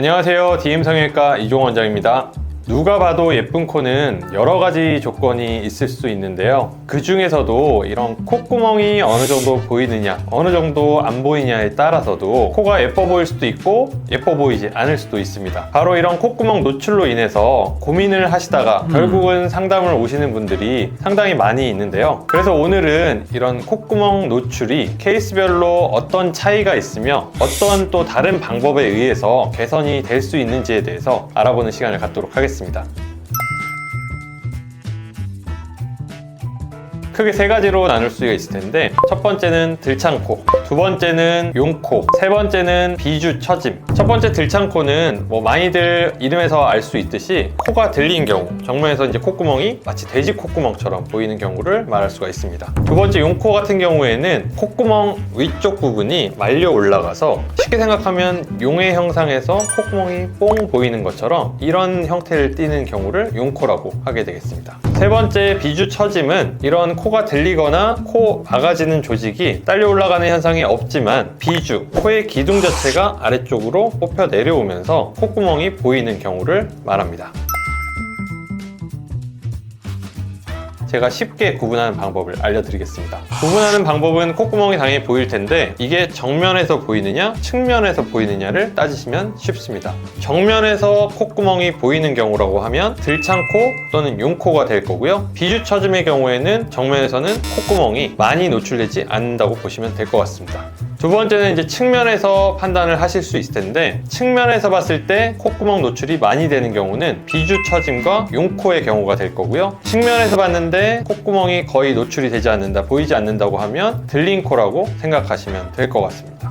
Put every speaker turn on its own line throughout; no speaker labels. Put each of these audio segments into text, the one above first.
안녕하세요. DM성형외과 이종원 원장입니다. 누가 봐도 예쁜 코는 여러 가지 조건이 있을 수 있는데요. 그 중에서도 이런 콧구멍이 어느 정도 보이느냐, 어느 정도 안 보이냐에 따라서도 코가 예뻐 보일 수도 있고 예뻐 보이지 않을 수도 있습니다. 바로 이런 콧구멍 노출로 인해서 고민을 하시다가 결국은 상담을 오시는 분들이 상당히 많이 있는데요. 그래서 오늘은 이런 콧구멍 노출이 케이스별로 어떤 차이가 있으며 어떤 또 다른 방법에 의해서 개선이 될 수 있는지에 대해서 알아보는 시간을 갖도록 하겠습니다. 크게 세 가지로 나눌 수가 있을 텐데, 첫 번째는 들창코, 두 번째는 용코, 세 번째는 비주처짐. 첫 번째 들창코는 많이들 이름에서 알 수 있듯이 코가 들린 경우, 정면에서 이제 콧구멍이 마치 돼지 콧구멍처럼 보이는 경우를 말할 수가 있습니다. 두 번째 용코 같은 경우에는 콧구멍 위쪽 부분이 말려 올라가서 쉽게 생각하면 용의 형상에서 콧구멍이 뽕 보이는 것처럼 이런 형태를 띠는 경우를 용코라고 하게 되겠습니다. 세 번째 비주처짐은 이런 코가 들리거나 코 막아지는 조직이 딸려 올라가는 현상이 없지만 비주, 코의 기둥 자체가 아래쪽으로 뽑혀 내려오면서 콧구멍이 보이는 경우를 말합니다. 제가 쉽게 구분하는 방법을 알려드리겠습니다. 구분하는 방법은 콧구멍이 당연히 보일 텐데, 이게 정면에서 보이느냐 측면에서 보이느냐를 따지시면 쉽습니다. 정면에서 콧구멍이 보이는 경우라고 하면 들창코 또는 용코가 될 거고요. 비주처짐의 경우에는 정면에서는 콧구멍이 많이 노출되지 않는다고 보시면 될 것 같습니다. 두 번째는 이제 측면에서 판단을 하실 수 있을 텐데, 측면에서 봤을 때 콧구멍 노출이 많이 되는 경우는 비주처짐과 용코의 경우가 될 거고요. 측면에서 봤는데 콧구멍이 거의 노출이 되지 않는다, 보이지 않는다고 하면 들린 코라고 생각하시면 될 것 같습니다.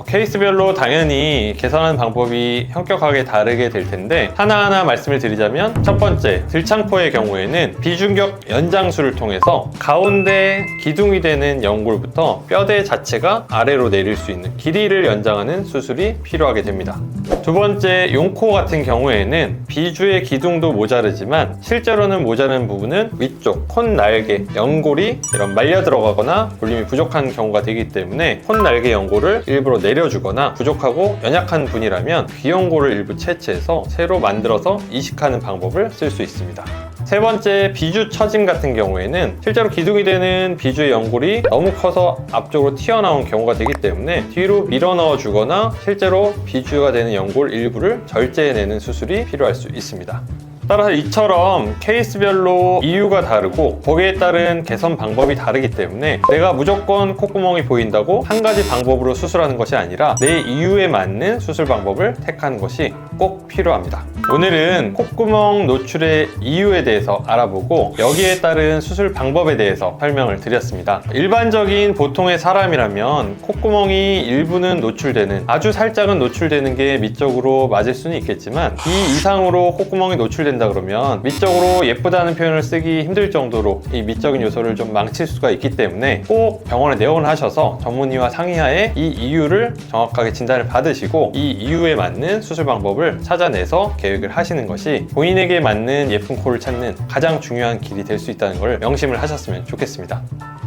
케이스별로 당연히 개선하는 방법이 현격하게 다르게 될 텐데, 하나하나 말씀을 드리자면, 첫 번째, 들창코의 경우에는 비중격 연장술을 통해서 가운데 기둥이 되는 연골부터 뼈대 자체가 아래로 내릴 수 있는 길이를 연장하는 수술이 필요하게 됩니다. 두 번째, 용코 같은 경우에는 비주의 기둥도 모자르지만 실제로는 모자른 부분은 위쪽 콧날개, 연골이 이런 말려 들어가거나 볼륨이 부족한 경우가 되기 때문에 콧날개 연골을 일부러 내려주거나 부족하고 연약한 분이라면 귀연골을 일부 채취해서 새로 만들어서 이식하는 방법을 쓸 수 있습니다. 세 번째, 비주처짐 같은 경우에는 실제로 기둥이 되는 비주의 연골이 너무 커서 앞쪽으로 튀어나온 경우가 되기 때문에 뒤로 밀어 넣어 주거나 실제로 비주가 되는 연골 일부를 절제해내는 수술이 필요할 수 있습니다. 따라서 이처럼 케이스별로 이유가 다르고 거기에 따른 개선 방법이 다르기 때문에 내가 무조건 콧구멍이 보인다고 한 가지 방법으로 수술하는 것이 아니라 내 이유에 맞는 수술 방법을 택하는 것이 꼭 필요합니다. 오늘은 콧구멍 노출의 이유에 대해서 알아보고 여기에 따른 수술 방법에 대해서 설명을 드렸습니다. 일반적인 보통의 사람이라면 콧구멍이 일부는 노출되는, 아주 살짝은 노출되는 게 미적으로 맞을 수는 있겠지만, 이 이상으로 콧구멍이 노출된다 그러면 미적으로 예쁘다는 표현을 쓰기 힘들 정도로 이 미적인 요소를 좀 망칠 수가 있기 때문에 꼭 병원에 내원을 하셔서 전문의와 상의하에 이 이유를 정확하게 진단을 받으시고 이 이유에 맞는 수술 방법을 찾아내서 계획을 하시는 것이 본인에게 맞는 예쁜 코를 찾는 가장 중요한 길이 될 수 있다는 걸 명심을 하셨으면 좋겠습니다.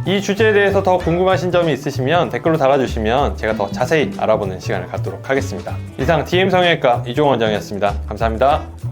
이 주제에 대해서 더 궁금하신 점이 있으시면 댓글로 달아주시면 제가 더 자세히 알아보는 시간을 갖도록 하겠습니다. 이상 DM성형외과 이종원 원장이었습니다. 감사합니다.